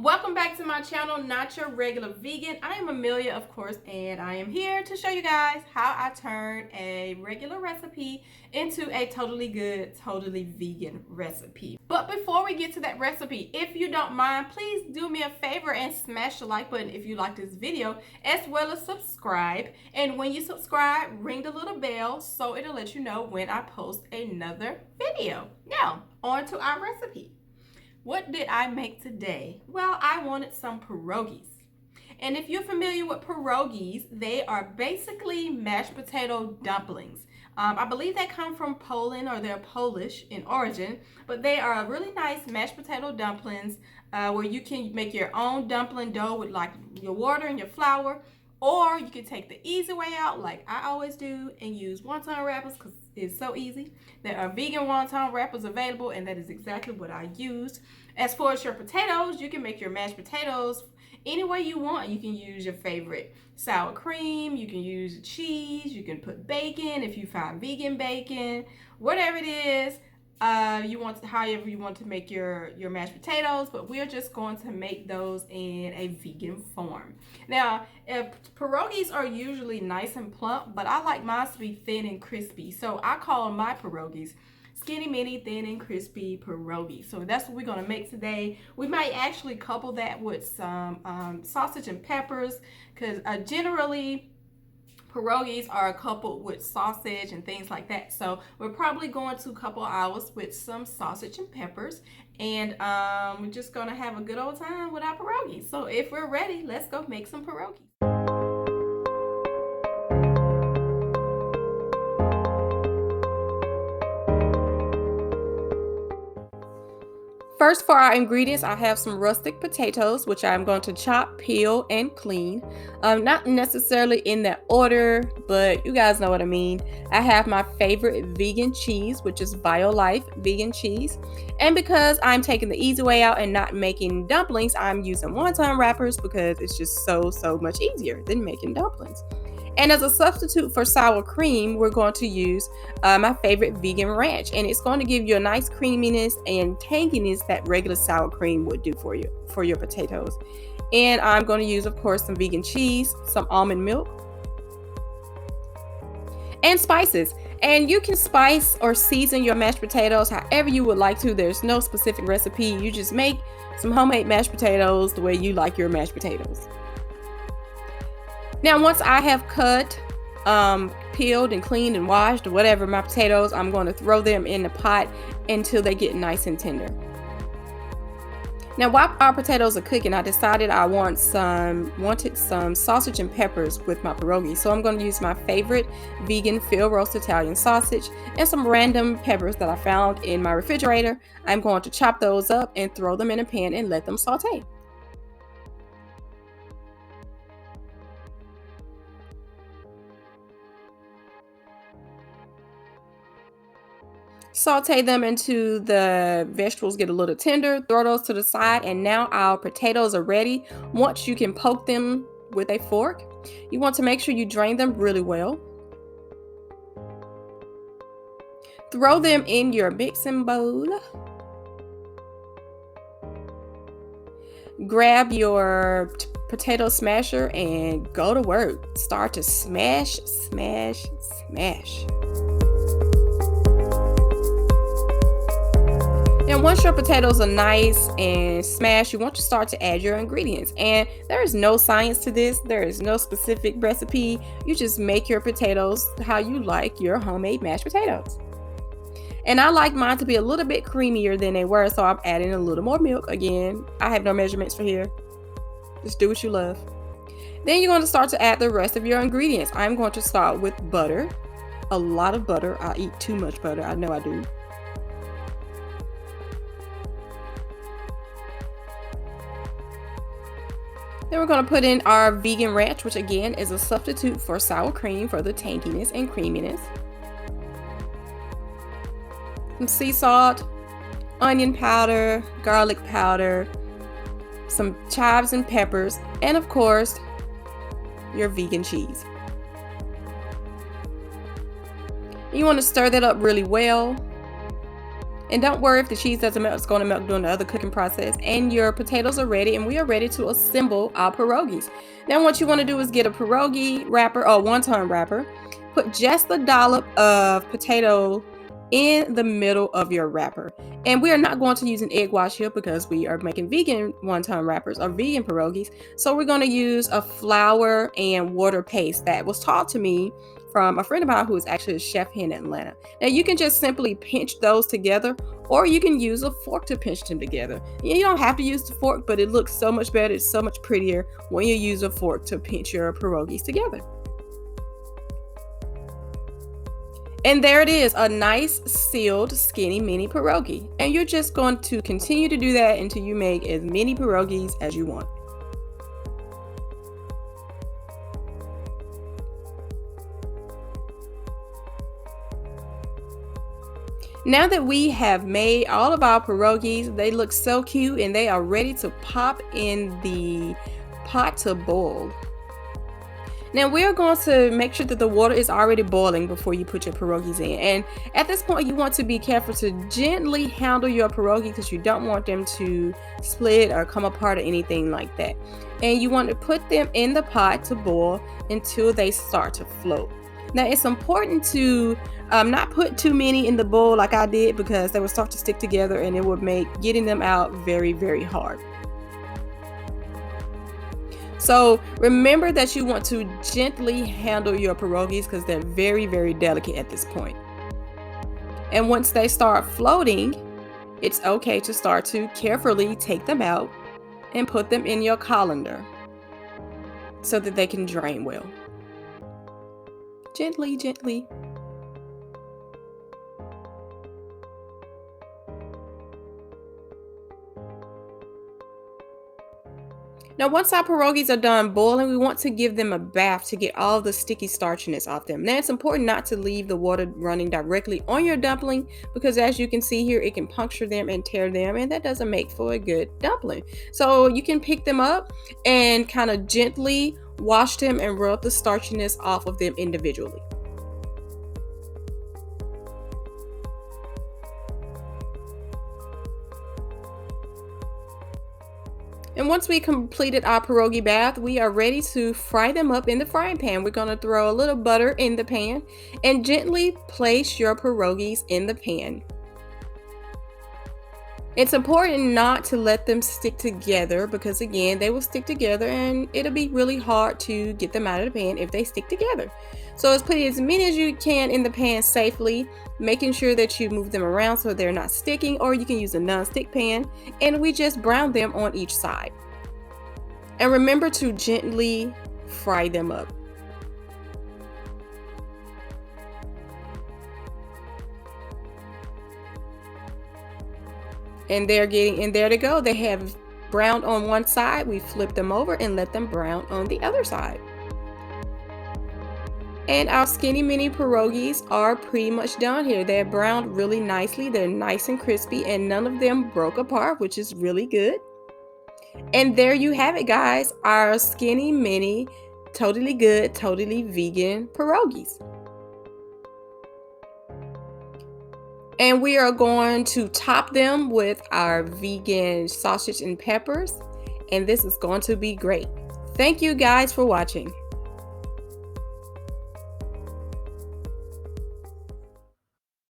Welcome back to my channel, Not Your Regular Vegan. I am Amelia, of course, and I am here to show you guys how I turn a regular recipe into a totally good, totally vegan recipe. But before we get to that recipe, if you don't mind, please do me a favor and smash the like button if you like this video, as well as subscribe. And when you subscribe, ring the little bell so it'll let you know when I post another video. Now, on to our recipe. What did I make today? Well, I wanted some pierogies. And if you're familiar with pierogies, they are basically mashed potato dumplings. I believe they come from Poland, or they're Polish in origin, but they are really nice mashed potato dumplings where you can make your own dumpling dough with like your water and your flour, or you can take the easy way out like I always do and use wonton wrappers because it's so easy. There are vegan wonton wrappers available, and that is exactly what I used. As far as your potatoes, you can make your mashed potatoes any way you want. You can use your favorite sour cream, you can use cheese, you can put bacon if you find vegan bacon, whatever it is. However you want to make your mashed potatoes, but we're just going to make those in a vegan form. Now, pierogies are usually nice and plump, but I like mine to be thin and crispy, so I call my pierogies skinny mini thin and crispy pierogies. So that's what we're going to make today. We might actually couple that with some sausage and peppers, because generally pierogies are coupled with sausage and things like that. So we're probably going to couple hours with some sausage and peppers, and we're just gonna have a good old time with our pierogies. So if we're ready, let's go make some pierogies. First, for our ingredients, I have some rustic potatoes, which I'm going to chop, peel, and clean. Not necessarily in that order, but you guys know what I mean. I have my favorite vegan cheese, which is BioLife vegan cheese. And because I'm taking the easy way out and not making dumplings, I'm using wonton wrappers because it's just so much easier than making dumplings. And as a substitute for sour cream, we're going to use my favorite vegan ranch. And it's going to give you a nice creaminess and tanginess that regular sour cream would do for you, for your potatoes. And I'm going to use, of course, some vegan cheese, some almond milk, and spices. And you can spice or season your mashed potatoes however you would like to. There's no specific recipe. You just make some homemade mashed potatoes the way you like your mashed potatoes. Now, once I have cut, peeled and cleaned and washed or whatever my potatoes, I'm going to throw them in the pot until they get nice and tender. Now, while our potatoes are cooking, I decided I wanted some sausage and peppers with my pierogi. So I'm going to use my favorite vegan field roast Italian sausage and some random peppers that I found in my refrigerator. I'm going to chop those up and throw them in a pan and let them saute. Saute them until the vegetables get a little tender. Throw those to the side, and now our potatoes are ready. Once you can poke them with a fork, you want to make sure you drain them really well. Throw them in your mixing bowl. Grab your potato smasher and go to work. Start to smash, smash, smash. Now, once your potatoes are nice and smashed, you want to start to add your ingredients. And there is no science to this. There is no specific recipe. You just make your potatoes how you like your homemade mashed potatoes. And I like mine to be a little bit creamier than they were, so I'm adding a little more milk. Again, I have no measurements for here. Just do what you love. Then you're going to start to add the rest of your ingredients. I'm going to start with butter. A lot of butter. I eat too much butter. I know I do. Then we're going to put in our vegan ranch, which again is a substitute for sour cream for the tanginess and creaminess. Some sea salt, onion powder, garlic powder, some chives and peppers, and of course, your vegan cheese. You want to stir that up really well. And don't worry if the cheese doesn't melt, it's going to melt during the other cooking process. And your potatoes are ready, and we are ready to assemble our pierogies. Now what you want to do is get a pierogi wrapper or wonton wrapper. Put just a dollop of potato in the middle of your wrapper. And we are not going to use an egg wash here because we are making vegan wonton wrappers or vegan pierogies. So we're going to use a flour and water paste that was taught to me from a friend of mine who is actually a chef here in Atlanta. Now you can just simply pinch those together, or you can use a fork to pinch them together. You don't have to use the fork, but it looks so much better. It's so much prettier when you use a fork to pinch your pierogies together. And there it is, a nice sealed skinny mini pierogi. And you're just going to continue to do that until you make as many pierogies as you want. Now that we have made all of our pierogies, they look so cute and they are ready to pop in the pot to boil. Now we're going to make sure that the water is already boiling before you put your pierogies in. And at this point you want to be careful to gently handle your pierogi because you don't want them to split or come apart or anything like that. And you want to put them in the pot to boil until they start to float. Now it's important to not put too many in the bowl like I did, because they will start to stick together and it would make getting them out very, very hard. So remember that you want to gently handle your pierogies because they're very, very delicate at this point. And once they start floating, it's okay to start to carefully take them out and put them in your colander so that they can drain well. Gently, gently. Now once our pierogies are done boiling, we want to give them a bath to get all the sticky starchiness off them. Now it's important not to leave the water running directly on your dumpling because as you can see here, it can puncture them and tear them, and that doesn't make for a good dumpling. So you can pick them up and kind of gently wash them and rub the starchiness off of them individually. And once we completed our pierogi bath, we are ready to fry them up in the frying pan. We're going to throw a little butter in the pan and gently place your pierogies in the pan. It's important not to let them stick together because again, they will stick together and it'll be really hard to get them out of the pan if they stick together. So let's put as many as you can in the pan safely, making sure that you move them around so they're not sticking, or you can use a non-stick pan, and we just brown them on each side. And remember to gently fry them up. And there they go. They have browned on one side. We flip them over and let them brown on the other side. And our skinny mini pierogies are pretty much done here. They're browned really nicely. They're nice and crispy and none of them broke apart, which is really good. And there you have it, guys. Our skinny mini, totally good, totally vegan pierogies. And we are going to top them with our vegan sausage and peppers. And this is going to be great. Thank you guys for watching.